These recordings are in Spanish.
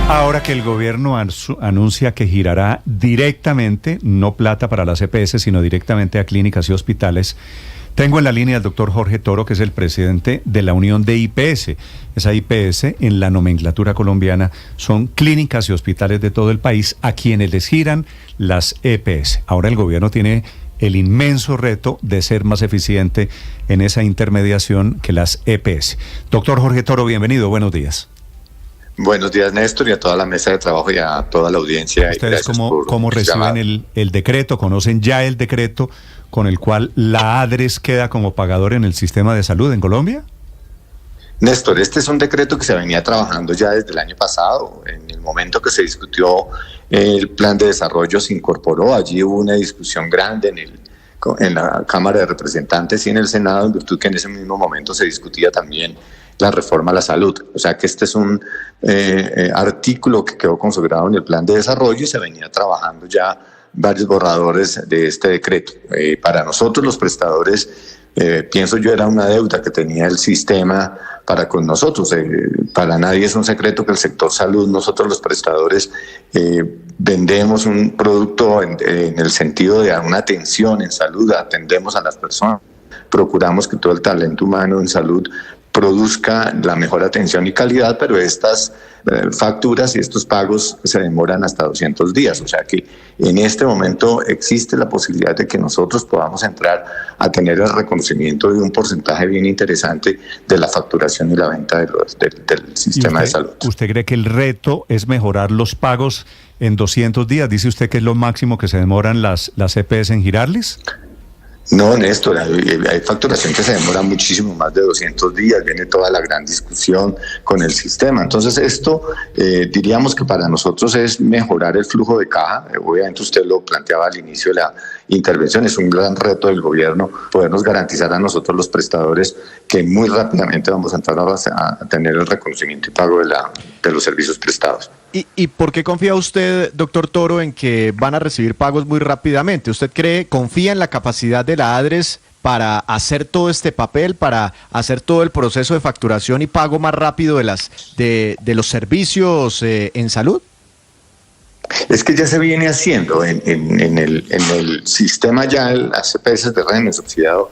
Ahora que el gobierno anuncia que girará directamente, no plata para las EPS, sino directamente a clínicas y hospitales, tengo en la línea al doctor Jorge Toro, que es el presidente de la Unión de IPS. Esa IPS, en la nomenclatura colombiana, son clínicas y hospitales de todo el país a quienes les giran las EPS. Ahora el gobierno tiene el inmenso reto de ser más eficiente en esa intermediación que las EPS. Doctor Jorge Toro, bienvenido, buenos días. Buenos días, Néstor, y a toda la mesa de trabajo y a toda la audiencia. ¿Ustedes cómo reciben el decreto? ¿Conocen ya el decreto con el cual la ADRES queda como pagador en el sistema de salud en Colombia? Néstor, este es un decreto que se venía trabajando ya desde el año pasado. En el momento que se discutió el plan de desarrollo se incorporó. Allí hubo una discusión grande en la Cámara de Representantes y en el Senado, en virtud que en ese mismo momento se discutía también la reforma a la salud. O sea que este es un artículo que quedó consagrado en el plan de desarrollo y se venía trabajando ya varios borradores de este decreto. Para nosotros los prestadores, pienso yo, era una deuda que tenía el sistema para con nosotros. Para nadie es un secreto que el sector salud, nosotros los prestadores, vendemos un producto en el sentido de una atención en salud, atendemos a las personas, procuramos que todo el talento humano en salud produzca la mejor atención y calidad, pero estas facturas y estos pagos se demoran hasta 200 días. O sea que en este momento existe la posibilidad de que nosotros podamos entrar a tener el reconocimiento de un porcentaje bien interesante de la facturación y la venta del sistema de salud. ¿Usted cree que el reto es mejorar los pagos en 200 días? ¿Dice usted que es lo máximo que se demoran las EPS en girarles? No, Néstor, hay facturación que se demora muchísimo más de 200 días, viene toda la gran discusión con el sistema. Entonces esto diríamos que para nosotros es mejorar el flujo de caja. Obviamente usted lo planteaba al inicio de la intervención, es un gran reto del gobierno podernos garantizar a nosotros los prestadores que muy rápidamente vamos a entrar a tener el reconocimiento y pago de los servicios prestados. ¿Y por qué confía usted, doctor Toro, en que van a recibir pagos muy rápidamente? ¿Usted confía en la capacidad de la ADRES para hacer todo este papel, para hacer todo el proceso de facturación y pago más rápido de los servicios en salud? Es que ya se viene haciendo en el sistema, ya las EPS de régimen subsidiado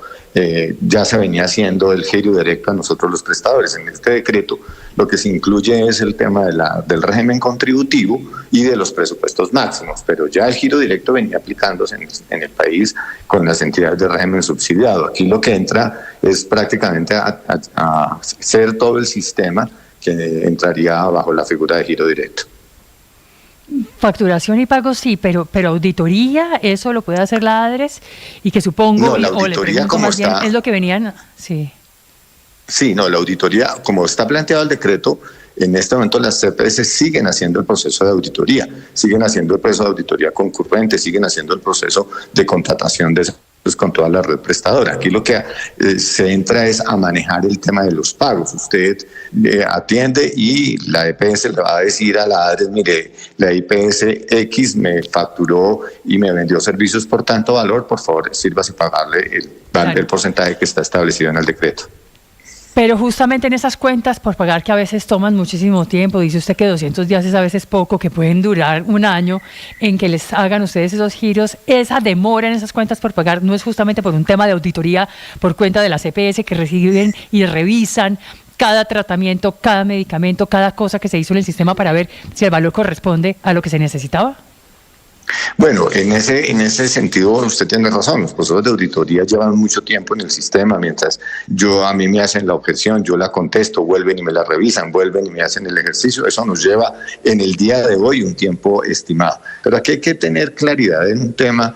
ya se venía haciendo el giro directo a nosotros los prestadores. En este decreto lo que se incluye es el tema del régimen contributivo y de los presupuestos máximos, pero ya el giro directo venía aplicándose en el país con las entidades de régimen subsidiado. Aquí lo que entra es prácticamente a hacer todo el sistema que entraría bajo la figura de giro directo. Facturación y pago sí, pero auditoría, eso lo puede hacer la ADRES, y que supongo, no, la auditoría como más está, bien, es lo que venían, sí. Sí, no, la auditoría, como está planteado el decreto, en este momento las CPS siguen haciendo el proceso de auditoría, siguen haciendo el proceso de auditoría concurrente, siguen haciendo el proceso de contratación de con toda la red prestadora. Aquí lo que se entra es a manejar el tema de los pagos. Usted atiende y la EPS le va a decir a la ADRES, mire, la IPS X me facturó y me vendió servicios por tanto valor, por favor, sírvase pagarle el porcentaje que está establecido en el decreto. Pero justamente en esas cuentas por pagar, que a veces toman muchísimo tiempo, dice usted que 200 días es a veces poco, que pueden durar un año en que les hagan ustedes esos giros, esa demora en esas cuentas por pagar no es justamente por un tema de auditoría por cuenta de las EPS que reciben y revisan cada tratamiento, cada medicamento, cada cosa que se hizo en el sistema para ver si el valor corresponde a lo que se necesitaba. Bueno, en ese sentido usted tiene razón, los procesos de auditoría llevan mucho tiempo en el sistema, mientras a mí me hacen la objeción, yo la contesto, vuelven y me la revisan, vuelven y me hacen el ejercicio, eso nos lleva en el día de hoy un tiempo estimado. Pero aquí hay que tener claridad en un tema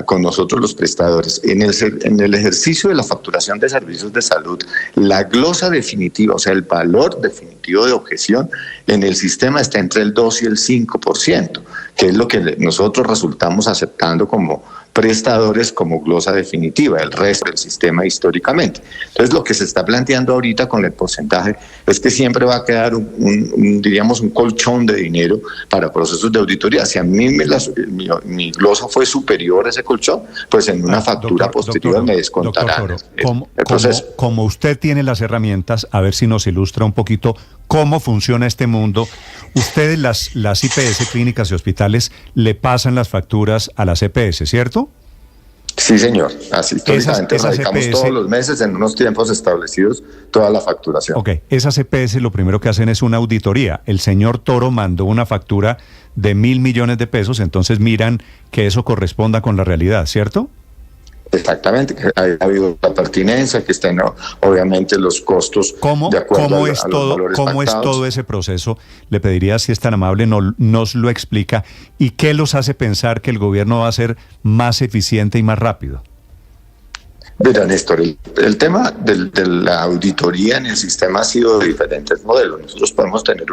con nosotros los prestadores. En el ejercicio de la facturación de servicios de salud, la glosa definitiva, o sea, el valor definitivo de objeción en el sistema está entre el 2 y el 5%, que es lo que nosotros resultamos aceptando como prestadores como glosa definitiva, el resto del sistema históricamente. Entonces, lo que se está planteando ahorita con el porcentaje es que siempre va a quedar diríamos, un colchón de dinero para procesos de auditoría. Si a mí mi glosa fue superior a ese colchón, pues en una factura posterior me descontarán el proceso. Como usted tiene las herramientas, a ver si nos ilustra un poquito cómo funciona este mundo. Ustedes, las IPS, clínicas y hospitales, le pasan las facturas a las EPS, ¿cierto? Sí, señor. Así históricamente Esas radicamos EPS, todos los meses en unos tiempos establecidos toda la facturación. Ok, esas EPS lo primero que hacen es una auditoría. El señor Toro mandó una factura de 1.000 millones de pesos, entonces miran que eso corresponda con la realidad, ¿cierto? Exactamente, que ha habido la pertinencia, que estén obviamente los costos de acuerdo ¿Cómo a es los todo, valores cómo es pactados. todo ese proceso? Le pediría, si es tan amable, nos lo explica. ¿Y qué los hace pensar que el gobierno va a ser más eficiente y más rápido? Mira, Néstor, el tema de la auditoría en el sistema ha sido de diferentes modelos. Nosotros podemos tener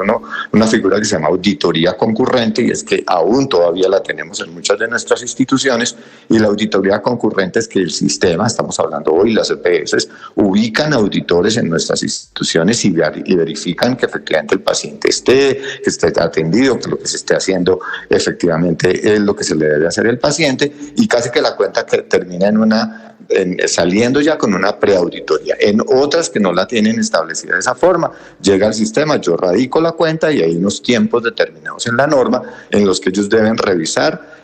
una figura que se llama auditoría concurrente, y es que aún todavía la tenemos en muchas de nuestras instituciones, y la auditoría concurrente es que el sistema, estamos hablando hoy, las EPS, ubican auditores en nuestras instituciones y verifican que efectivamente el paciente que esté atendido, que lo que se esté haciendo efectivamente es lo que se le debe hacer al paciente, y casi que la cuenta que termina saliendo ya con una preauditoría. En otras que no la tienen establecida de esa forma, llega al sistema, yo radico la cuenta y hay unos tiempos determinados en la norma en los que ellos deben revisar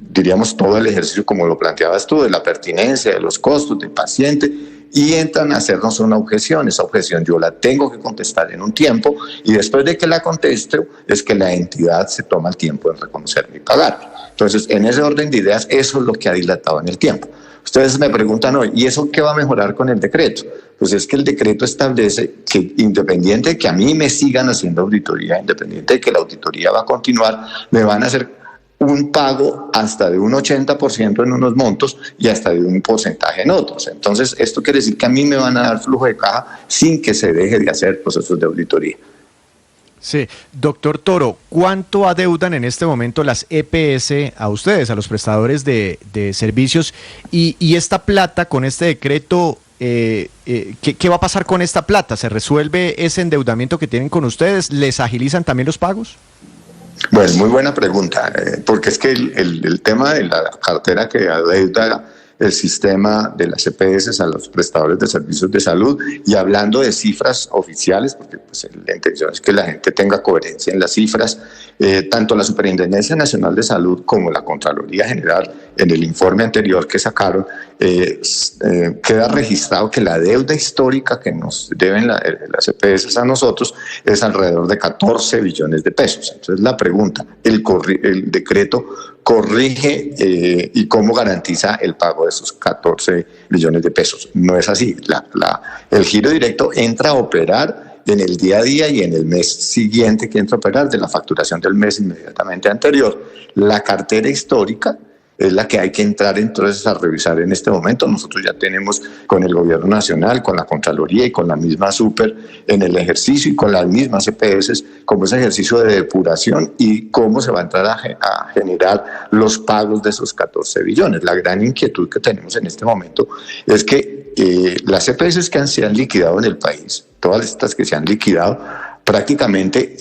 diríamos, todo el ejercicio, como lo planteabas tú, de la pertinencia, de los costos del paciente, y entran a hacernos una objeción. Esa objeción yo la tengo que contestar en un tiempo, y después de que la conteste es que la entidad se toma el tiempo de reconocerme y pagarme. Entonces, en ese orden de ideas, eso es lo que ha dilatado en el tiempo. Ustedes me preguntan hoy, ¿y eso qué va a mejorar con el decreto? Pues es que el decreto establece que, independiente de que a mí me sigan haciendo auditoría, independiente de que la auditoría va a continuar, me van a hacer un pago hasta de un 80% en unos montos y hasta de un porcentaje en otros. Entonces, esto quiere decir que a mí me van a dar flujo de caja sin que se deje de hacer procesos de auditoría. Sí, doctor Toro, ¿cuánto adeudan en este momento las EPS a ustedes, a los prestadores de servicios? Y esta plata, con este decreto, ¿qué va a pasar con esta plata? ¿Se resuelve ese endeudamiento que tienen con ustedes? ¿Les agilizan también los pagos? Bueno, muy buena pregunta, porque es que el tema de la cartera que adeuda el sistema de las EPS a los prestadores de servicios de salud, y hablando de cifras oficiales, porque pues, la intención es que la gente tenga coherencia en las cifras, tanto la Superintendencia Nacional de Salud como la Contraloría General, en el informe anterior que sacaron, queda registrado que la deuda histórica que nos deben las EPS a nosotros es alrededor de 14 billones de pesos. Entonces la pregunta, el decreto corrige y cómo garantiza el pago de esos 14 billones de pesos. No es así. El giro directo entra a operar en el día a día y en el mes siguiente que entra a operar de la facturación del mes inmediatamente anterior. La cartera histórica es la que hay que entrar entonces a revisar en este momento. Nosotros ya tenemos con el Gobierno Nacional, con la Contraloría y con la misma Super en el ejercicio, y con las mismas EPS, como ese ejercicio de depuración y cómo se va a entrar a generar los pagos de esos 14 billones. La gran inquietud que tenemos en este momento es que las EPS que se han liquidado en el país, todas estas que se han liquidado, prácticamente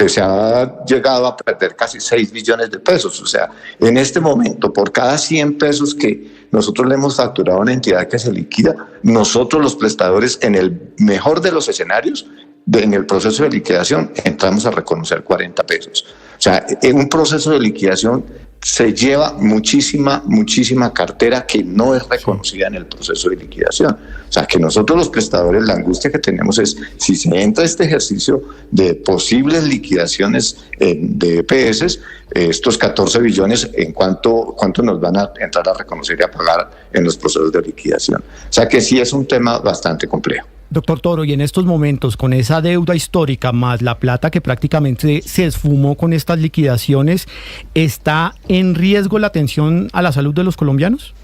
se ha llegado a perder casi 6 billones de pesos. O sea, en este momento, por cada 100 pesos que nosotros le hemos facturado a una entidad que se liquida, nosotros los prestadores, en el mejor de los escenarios, en el proceso de liquidación, entramos a reconocer 40 pesos. O sea, en un proceso de liquidación se lleva muchísima cartera que no es reconocida en el proceso de liquidación. O sea, que nosotros los prestadores, la angustia que tenemos es, si se entra este ejercicio de posibles liquidaciones de EPS, estos 14 billones, ¿en cuánto nos van a entrar a reconocer y a pagar en los procesos de liquidación? O sea, que sí es un tema bastante complejo. Doctor Toro, y en estos momentos, con esa deuda histórica más la plata que prácticamente se esfumó con estas liquidaciones, ¿está en riesgo la atención a la salud de los colombianos?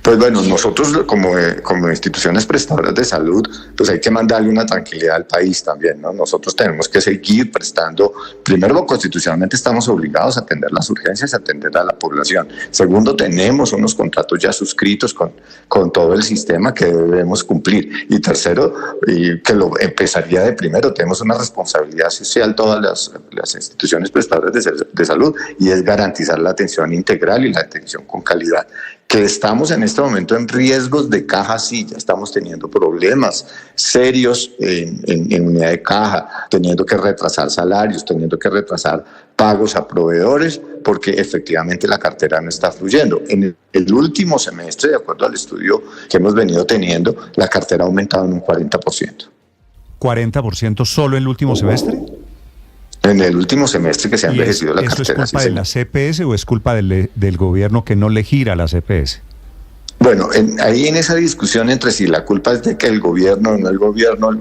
Pues bueno, nosotros como instituciones prestadoras de salud, pues hay que mandarle una tranquilidad al país también, ¿no? Nosotros tenemos que seguir prestando, primero, constitucionalmente estamos obligados a atender las urgencias, a atender a la población. Segundo, tenemos unos contratos ya suscritos con todo el sistema que debemos cumplir. Y tercero, y que lo empezaría de primero, tenemos una responsabilidad social todas las instituciones prestadoras de salud, y es garantizar la atención integral y la atención con calidad. Que estamos en este momento en riesgos de caja, sí, ya estamos teniendo problemas serios en unidad de caja, teniendo que retrasar salarios, teniendo que retrasar pagos a proveedores, porque efectivamente la cartera no está fluyendo. En el último semestre, de acuerdo al estudio que hemos venido teniendo, la cartera ha aumentado en un 40%. ¿40% solo en el último semestre? En el último semestre que se ha envejecido la cartera. ¿Eso es culpa de la CPS o es culpa del gobierno que no le gira a la CPS? Bueno, ahí en esa discusión entre si la culpa es de que el gobierno o no el gobierno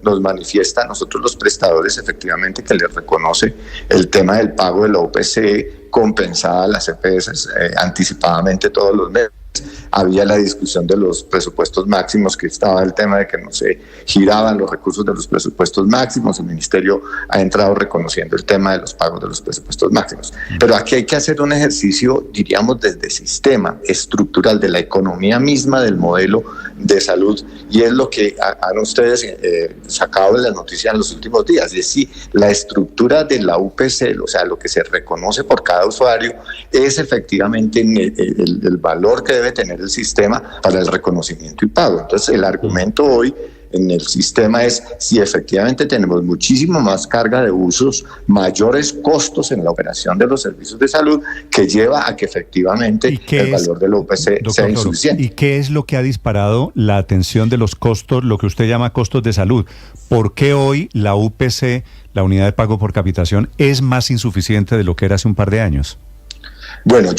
nos manifiesta a nosotros los prestadores efectivamente que les reconoce el tema del pago de la OPC compensada a las CPS anticipadamente todos los meses. Había la discusión de los presupuestos máximos, que estaba el tema de que no se giraban los recursos de los presupuestos máximos. El ministerio ha entrado reconociendo el tema de los pagos de los presupuestos máximos. Pero aquí hay que hacer un ejercicio, diríamos, desde sistema estructural de la economía misma del modelo de salud, y es lo que han ustedes sacado de las noticias en los últimos días. Es decir, la estructura de la UPC, o sea, lo que se reconoce por cada usuario, es efectivamente el valor que debe tener el sistema para el reconocimiento y pago. Entonces, el argumento hoy en el sistema es si efectivamente tenemos muchísimo más carga de usos, mayores costos en la operación de los servicios de salud, que lleva a que efectivamente el valor de la UPC sea insuficiente. ¿Y qué es lo que ha disparado la atención de los costos, lo que usted llama costos de salud? ¿Por qué hoy la UPC, la unidad de pago por capitación, es más insuficiente de lo que era hace un par de años? Bueno,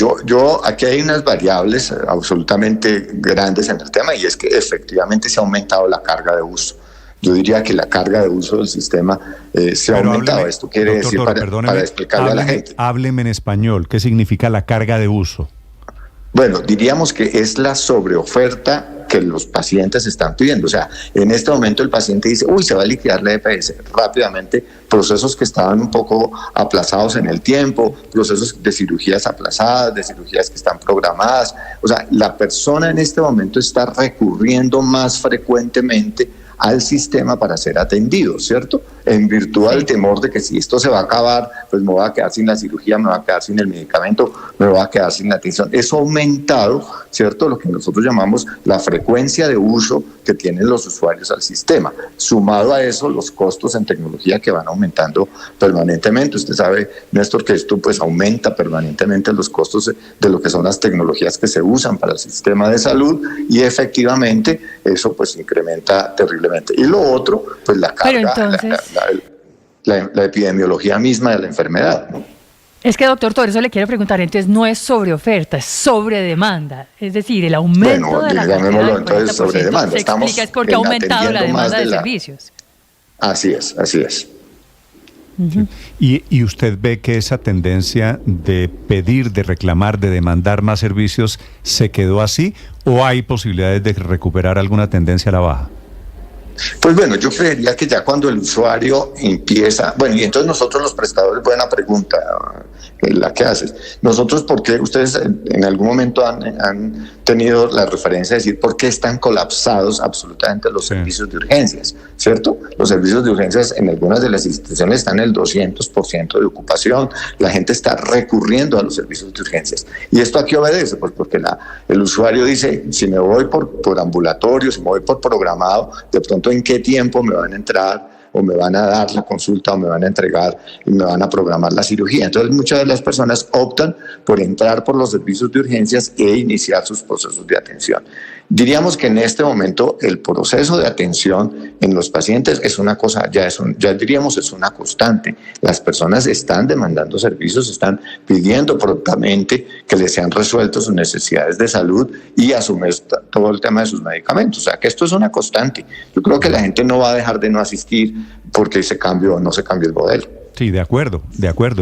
aquí hay unas variables absolutamente grandes en el tema, y es que efectivamente se ha aumentado la carga de uso. Yo diría que la carga de uso del sistema se ha aumentado. Esto quiere decir, para explicarle a la gente. Hábleme en español, ¿qué significa la carga de uso? Bueno, diríamos que es la sobreoferta que los pacientes están pidiendo. O sea, en este momento el paciente dice, se va a liquidar la EPS. Rápidamente, procesos que estaban un poco aplazados en el tiempo, procesos de cirugías aplazadas, de cirugías que están programadas. O sea, la persona en este momento está recurriendo más frecuentemente al sistema para ser atendido, ¿cierto? En virtud del temor de que si esto se va a acabar, pues me voy a quedar sin la cirugía, me voy a quedar sin el medicamento, me voy a quedar sin la atención. Eso ha aumentado, ¿cierto? Lo que nosotros llamamos la frecuencia de uso que tienen los usuarios al sistema. Sumado a eso, los costos en tecnología que van aumentando permanentemente. Usted sabe, Néstor, que esto pues aumenta permanentemente los costos de lo que son las tecnologías que se usan para el sistema de salud, y efectivamente eso pues incrementa terriblemente. Y lo otro, pues la carga, la epidemiología misma de la enfermedad, ¿no? Es que, doctor, todo eso le quiero preguntar, entonces no es sobre oferta, es sobre demanda. Es decir, el aumento de la cartera del 40% sobre demanda. se explica es porque ha aumentado la demanda de servicios. Así es. Uh-huh. ¿Y usted ve que esa tendencia de pedir, de reclamar, de demandar más servicios se quedó así, o hay posibilidades de recuperar alguna tendencia a la baja? Pues bueno, yo creería que ya cuando el usuario empieza, y entonces nosotros los prestadores, buena pregunta la que haces. Nosotros, ¿por qué? Ustedes en algún momento han tenido la referencia de decir por qué están colapsados absolutamente los servicios de urgencias, ¿cierto? Los servicios de urgencias en algunas de las instituciones están en el 200% de ocupación, la gente está recurriendo a los servicios de urgencias. ¿Y esto a qué obedece? Pues porque el usuario dice, si me voy por ambulatorio, si me voy por programado, de pronto en qué tiempo me van a entrar o me van a dar la consulta o me van a entregar y me van a programar la cirugía. Entonces muchas de las personas optan por entrar por los servicios de urgencias e iniciar sus procesos de atención. Diríamos que en este momento el proceso de atención en los pacientes es una cosa, ya diríamos es una constante. Las personas están demandando servicios, están pidiendo prontamente que les sean resueltos sus necesidades de salud y a su vez todo el tema de sus medicamentos. O sea que esto es una constante. Yo creo que la gente no va a dejar de no asistir porque no se cambió el modelo. Sí, de acuerdo,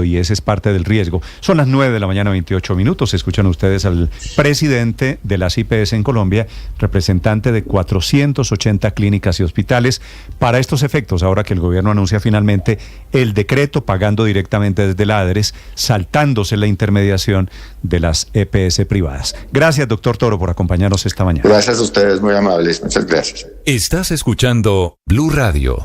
y ese es parte del riesgo. Son las 9 de la mañana, 28 minutos. Escuchan ustedes al presidente de las IPS en Colombia, representante de 480 clínicas y hospitales. Para estos efectos, ahora que el gobierno anuncia finalmente el decreto pagando directamente desde la ADRES, saltándose la intermediación de las EPS privadas. Gracias, doctor Toro, por acompañarnos esta mañana. Gracias a ustedes, muy amables. Muchas gracias. Estás escuchando Blue Radio.